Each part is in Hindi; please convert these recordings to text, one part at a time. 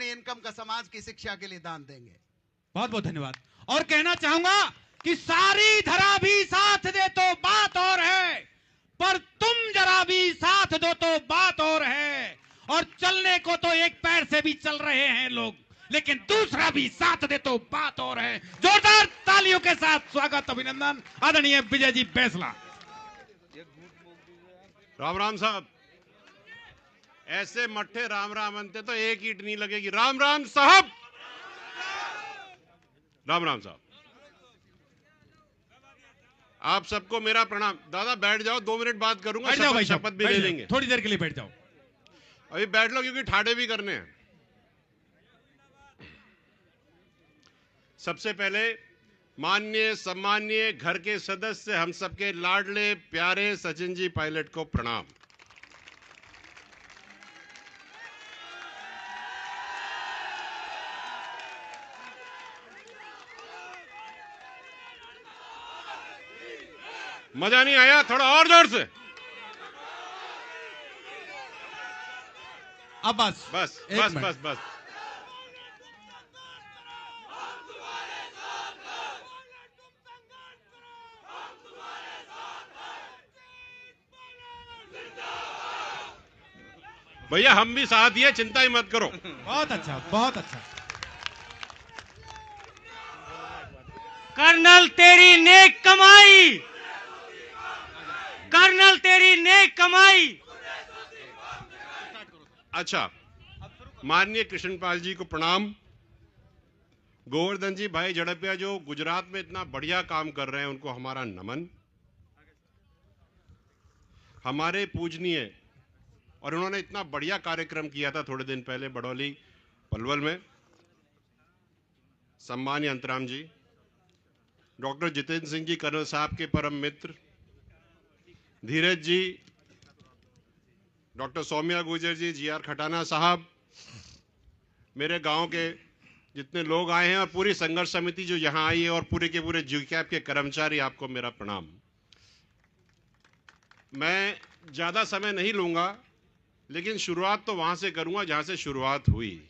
अपने इनकम का समाज की शिक्षा के लिए दान देंगे। बहुत बहुत धन्यवाद। और कहना चाहूंगा कि सारी धरा भी साथ दे तो बात और है, पर तुम जरा भी साथ दो तो बात और है। और चलने को तो एक पैर से भी चल रहे हैं लोग, लेकिन दूसरा भी साथ दे तो बात और है। जोरदार तालियों के साथ स्वागत, अभिनंदन आदरणीय विजय जी बैंसला। राम राम साहब, ऐसे मट्ठे राम राम अंते तो एक ईंट नहीं लगेगी। राम राम साहब, राम राम साहब, आप सबको मेरा प्रणाम। दादा बैठ जाओ, 2 मिनट बात करूंगा, शपथ भी ले लेंगे। थोड़ी देर के लिए बैठ जाओ। अभी बैठ लो क्योंकि ठाड़े भी करने हैं। सबसे पहले माननीय सम्माननीय घर के सदस्य, हम सबके लाडले प्यारे सचिन जी पायलट को प्रणाम। मजा नहीं आया? थोड़ा और जोर से। अब बस बस बस बस बस। भैया हम भी साथ ही है, चिंता ही मत करो। बहुत अच्छा, बहुत अच्छा। कर्नल तेरी नेक कमाई, कर्नल तेरी नेक कमाई। अच्छा, माननीय कृष्णपाल जी को प्रणाम। गोवर्धन जी भाई झड़पिया जो गुजरात में इतना बढ़िया काम कर रहे हैं, उनको हमारा नमन। हमारे पूजनीय, और उन्होंने इतना बढ़िया कार्यक्रम किया था थोड़े दिन पहले बड़ौली पलवल में, सम्मानीय अंतराम जी, डॉक्टर जितेंद्र सिंह जी कर्नल साहब के परम मित्र, धीरज जी, डॉक्टर सौम्या गुर्जर जी, जी.आर. खटाना साहब, मेरे गांव के जितने लोग आए हैं और पूरी संघर्ष समिति जो यहां आई है, और पूरे के पूरे जीकैप के कर्मचारी, आपको मेरा प्रणाम। मैं ज्यादा समय नहीं लूंगा, लेकिन शुरुआत तो वहां से करूंगा जहां से शुरुआत हुई।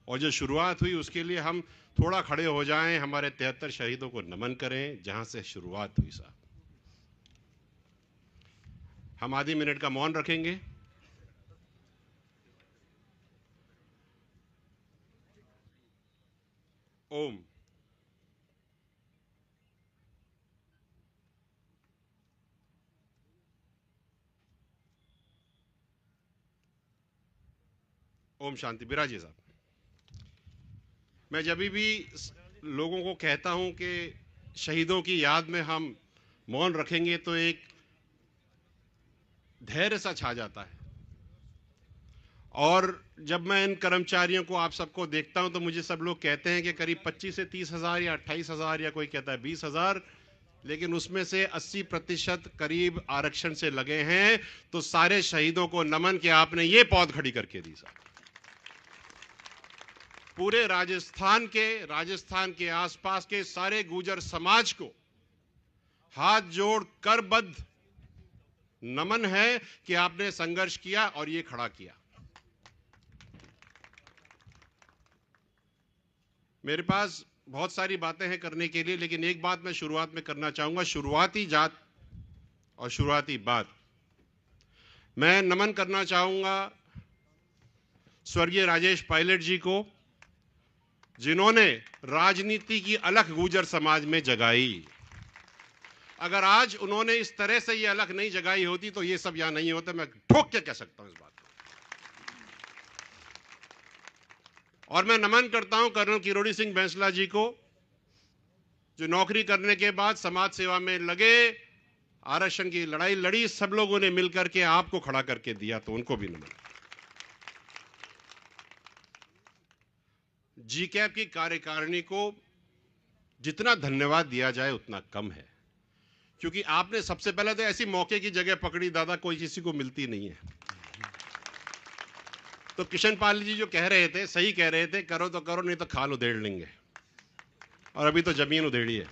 और जो शुरुआत हुई उसके लिए हम थोड़ा खड़े हो जाएं, हमारे 73 शहीदों को नमन करें जहां से शुरुआत हुई। साहब, हम आधी मिनट का मौन रखेंगे। ओम। ओम शांति। बिराजिए साहब। मैं जब भी लोगों को कहता हूं कि शहीदों की याद में हम मौन रखेंगे तो एक धैर्य सा छा जाता है। और जब मैं इन कर्मचारियों को, आप सबको देखता हूं, तो मुझे सब लोग कहते हैं कि करीब 25 से 30 हज़ार या 28 हज़ार या कोई कहता है 20 हज़ार, लेकिन उसमें से 80% करीब आरक्षण से लगे हैं। तो सारे शहीदों को नमन कि आपने ये पौध खड़ी करके दी। साहब, पूरे राजस्थान के आसपास के सारे गुर्जर समाज को हाथ जोड़ करबद्ध नमन है कि आपने संघर्ष किया और ये खड़ा किया। मेरे पास बहुत सारी बातें हैं करने के लिए, लेकिन एक बात मैं शुरुआत में करना चाहूंगा। शुरुआती जात और शुरुआती बात, मैं नमन करना चाहूंगा स्वर्गीय राजेश पायलट जी को, जिन्होंने राजनीति की अलख गुर्जर समाज में जगाई। अगर आज उन्होंने इस तरह से ये अलख नहीं जगाई होती तो ये सब यहां नहीं होता। मैं ठोक के कह सकता हूं इस बात को। और मैं नमन करता हूं कर्नल किरोड़ी सिंह बैंसला जी को, जो नौकरी करने के बाद समाज सेवा में लगे, आरक्षण की लड़ाई लड़ी, सब लोगों ने मिलकर के आपको खड़ा करके दिया, तो उनको भी नमन। जीकैप की कार्यकारिणी को जितना धन्यवाद दिया जाए उतना कम है, क्योंकि आपने सबसे पहले तो ऐसी मौके की जगह पकड़ी दादा, कोई किसी को मिलती नहीं है। तो कृष्णपाल जी जो कह रहे थे, सही कह रहे थे, करो तो करो, नहीं तो खाल उधेड़ लेंगे। और अभी तो जमीन उधेड़ी है।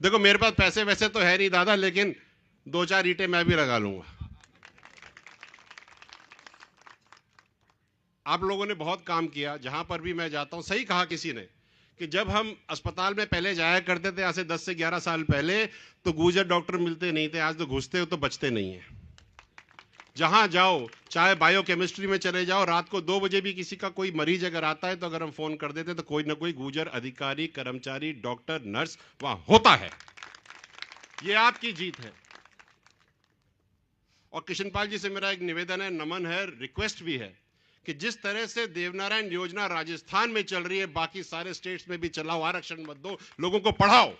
देखो मेरे पास पैसे वैसे तो है नहीं दादा, लेकिन 2-4 ईंटें मैं भी लगा लूंगा। आप लोगों ने बहुत काम किया, जहां पर भी मैं जाता हूं। सही कहा किसी ने कि जब हम अस्पताल में पहले जाया करते थे, आज से 10 से 11 साल पहले, तो गुर्जर डॉक्टर मिलते नहीं थे। आज तो घुसते हो तो बचते नहीं हैं। जहां जाओ, चाहे बायोकेमिस्ट्री में चले जाओ, रात को 2 बजे भी किसी का कोई मरीज अगर आता है, तो अगर हम फोन कर देते तो कोई ना कोई गुर्जर अधिकारी, कर्मचारी, डॉक्टर, नर्स वहां होता है। यह आपकी जीत है। और किशनपाल जी से मेरा एक निवेदन है, नमन है, रिक्वेस्ट भी है कि जिस तरह से देवनारायण योजना राजस्थान में चल रही है, बाकी सारे स्टेट्स में भी चलाओ। आरक्षण मत दो, लोगों को पढ़ाओ।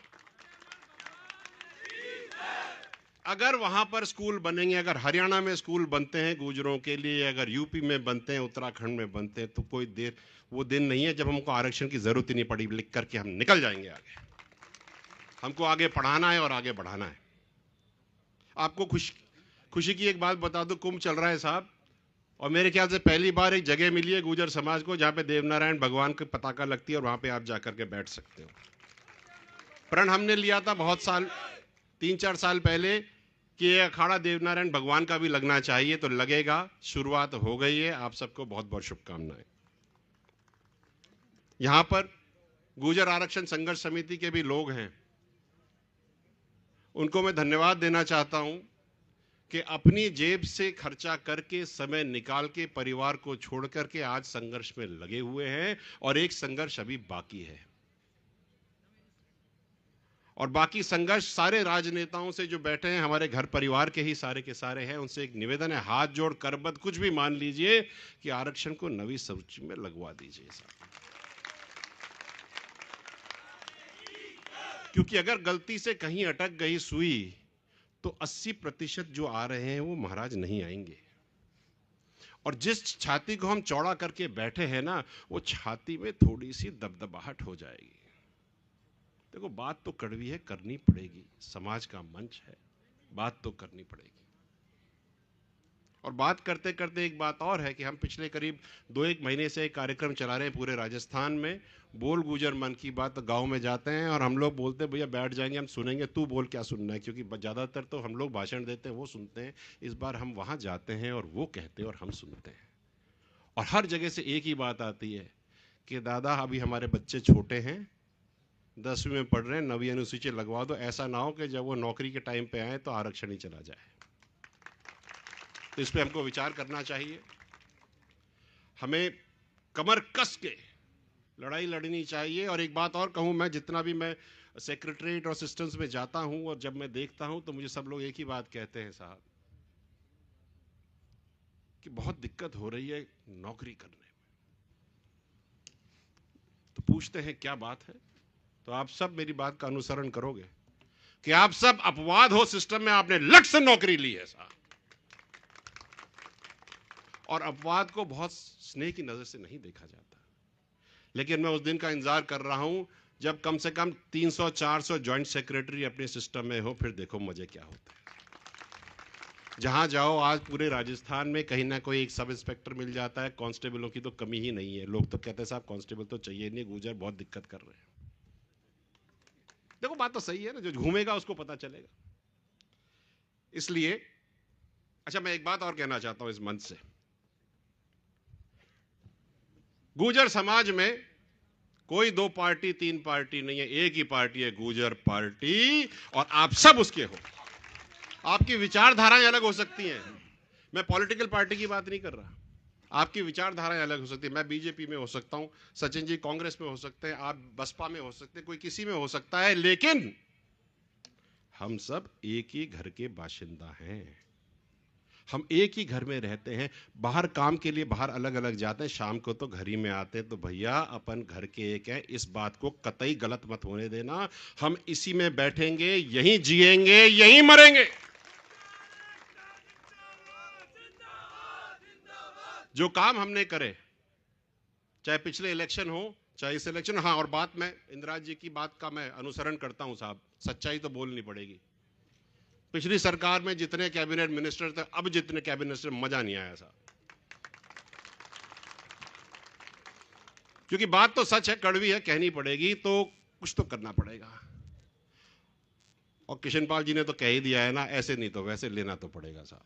अगर वहां पर स्कूल बनेंगे, अगर हरियाणा में स्कूल बनते हैं गुर्जरों के लिए, अगर यूपी में बनते हैं, उत्तराखंड में बनते हैं, तो कोई देर वो दिन नहीं है जब हमको आरक्षण की जरूरत ही नहीं पड़ी। लिख करके हम निकल जाएंगे आगे। हमको आगे पढ़ाना है और आगे बढ़ाना है। आपको खुशी की एक बात बता दूं, कुंभ चल रहा है साहब, और मेरे ख्याल से पहली बार एक जगह मिली है गुर्जर समाज को जहां पे देवनारायण भगवान की पताका लगती है, और वहां पे आप जाकर के बैठ सकते हो। प्रण हमने लिया था बहुत साल, 3-4 साल पहले, कि ये अखाड़ा देवनारायण भगवान का भी लगना चाहिए, तो लगेगा। शुरुआत हो गई है। आप सबको बहुत बहुत शुभकामनाएं। यहां पर गुर्जर आरक्षण संघर्ष समिति के भी लोग हैं, उनको मैं धन्यवाद देना चाहता हूं कि अपनी जेब से खर्चा करके, समय निकाल के, परिवार को छोड़ करके आज संघर्ष में लगे हुए हैं। और एक संघर्ष अभी बाकी है, और बाकी संघर्ष सारे राजनेताओं से जो बैठे हैं, हमारे घर परिवार के ही सारे के सारे हैं, उनसे एक निवेदन है, हाथ जोड़ करबद्ध कुछ भी मान लीजिए कि आरक्षण को नवी सूची में लगवा दीजिए साहब। क्योंकि अगर गलती से कहीं अटक गई सुई, तो 80% जो आ रहे हैं वो महाराज नहीं आएंगे। और जिस छाती को हम चौड़ा करके बैठे हैं ना, वो छाती में थोड़ी सी दबदबाहट हो जाएगी। देखो, बात तो कड़वी है, करनी पड़ेगी। समाज का मंच है, बात तो करनी पड़ेगी। और बात करते करते एक बात और है कि हम पिछले करीब 2-1 महीने से एक कार्यक्रम चला रहे हैं पूरे राजस्थान में, बोल गुर्जर मन की बात। गांव में जाते हैं और हम लोग बोलते हैं, भैया बैठ जाएंगे, हम सुनेंगे, तू बोल क्या सुनना है, क्योंकि ज़्यादातर तो हम लोग भाषण देते हैं, वो सुनते हैं। इस बार हम वहाँ जाते हैं और वो कहते हैं और हम सुनते हैं। और हर जगह से एक ही बात आती है कि दादा, अभी हमारे बच्चे छोटे हैं, 10वीं में पढ़ रहे हैं, 9वीं अनुसूची लगवा दो। ऐसा ना हो कि जब वो नौकरी के टाइम पे आए तो आरक्षण ही चला जाए। तो इस पे हमको विचार करना चाहिए। हमें कमर कस के लड़ाई लड़नी चाहिए। और एक बात और कहूं, मैं जितना भी मैं सेक्रेटरीट और सिस्टम्स में जाता हूं और जब मैं देखता हूं, तो मुझे सब लोग एक ही बात कहते हैं साहब, कि बहुत दिक्कत हो रही है नौकरी करने में। तो पूछते हैं क्या बात है, तो आप सब मेरी बात का अनुसरण करोगे कि आप सब अपवाद हो सिस्टम में, आपने लट से नौकरी ली है साहब। और अपवाद को बहुत स्नेह की नजर से नहीं देखा जाता। लेकिन मैं उस दिन का इंतजार कर रहा हूं जब कम से कम 300-400 जॉइंट सेक्रेटरी अपने सिस्टम में हो, फिर देखो मजे क्या होते हैं। जहां जाओ, आज पूरे राजस्थान में कहीं ना कोई एक सब इंस्पेक्टर मिल जाता है। कांस्टेबलों की तो कमी ही नहीं है। लोग तो कहते हैं साहब कांस्टेबल तो चाहिए नहीं, गुर्जर बहुत दिक्कत कर रहे हैं। देखो, बात तो सही है ना, जो घूमेगा उसको पता चलेगा। इसलिए अच्छा, मैं एक बात और कहना चाहता हूं इस मंच से। गुर्जर समाज में कोई 2 पार्टी 3 पार्टी नहीं है, एक ही पार्टी है, गुर्जर पार्टी, और आप सब उसके हो। आपकी विचारधाराएं अलग हो सकती हैं, मैं पॉलिटिकल पार्टी की बात नहीं कर रहा। आपकी विचारधाराएं अलग हो सकती है। मैं बीजेपी में हो सकता हूं, सचिन जी कांग्रेस में हो सकते हैं, आप बसपा में हो सकते हैं, कोई किसी में हो सकता है, लेकिन हम सब एक ही घर के बाशिंदा हैं। हम एक ही घर में रहते हैं। बाहर काम के लिए बाहर अलग अलग जाते हैं, शाम को तो घर ही में आते हैं। तो भैया, अपन घर के एक हैं, इस बात को कतई गलत मत होने देना। हम इसी में बैठेंगे, यहीं जिएंगे, यहीं मरेंगे। जो काम हमने करे, चाहे पिछले इलेक्शन हो, चाहे इस इलेक्शन। हाँ, और बात, मैं इंदिरा जी की बात का मैं अनुसरण करता हूं साहब, सच्चाई तो बोलनी पड़ेगी। पिछली सरकार में जितने कैबिनेट मिनिस्टर थे, अब जितने कैबिनेट मिनिस्टर, मजा नहीं आया साहब। क्योंकि बात तो सच है, कड़वी है, कहनी पड़ेगी, तो कुछ तो करना पड़ेगा। और किशनपाल जी ने तो कह ही दिया है ना, ऐसे नहीं तो वैसे लेना तो पड़ेगा साहब।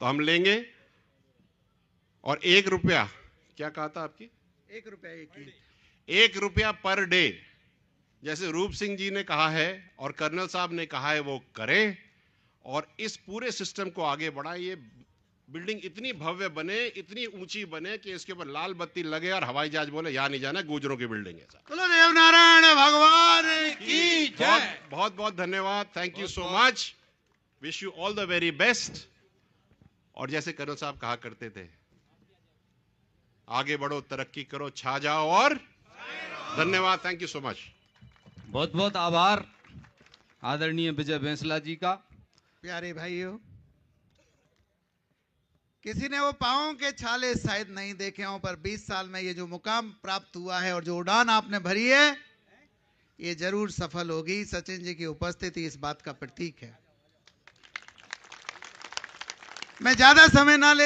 तो हम लेंगे, और 1 रुपया, क्या कहा था आपकी? 1 रुपया एक ईंट। 1 रुपया पर डे, जैसे रूप सिंह जी ने कहा है और कर्नल साहब ने कहा है, वो करें और इस पूरे सिस्टम को आगे बढ़ाएं। ये बिल्डिंग इतनी भव्य बने, इतनी ऊंची बने कि इसके ऊपर लाल बत्ती लगे और हवाई जहाज बोले यहां नहीं जाना, गुजरों की बिल्डिंग है। बोलो देवनारायण भगवान की जय। बहुत बहुत धन्यवाद, thank you so much, wish you all the very best. और जैसे कर्नल साहब कहा करते थे, आगे बढ़ो, तरक्की करो, छा जाओ और धन्यवाद, थैंक यू सो मच। बहुत बहुत आभार आदरणीय विजय बैंसला जी का। प्यारे भाइयों, किसी ने वो पांवों के छाले शायद नहीं देखे हों, पर 20 साल में ये जो मुकाम प्राप्त हुआ है और जो उड़ान आपने भरी है, ये जरूर सफल होगी। सचिन जी की उपस्थिति इस बात का प्रतीक है। मैं ज्यादा समय ना ले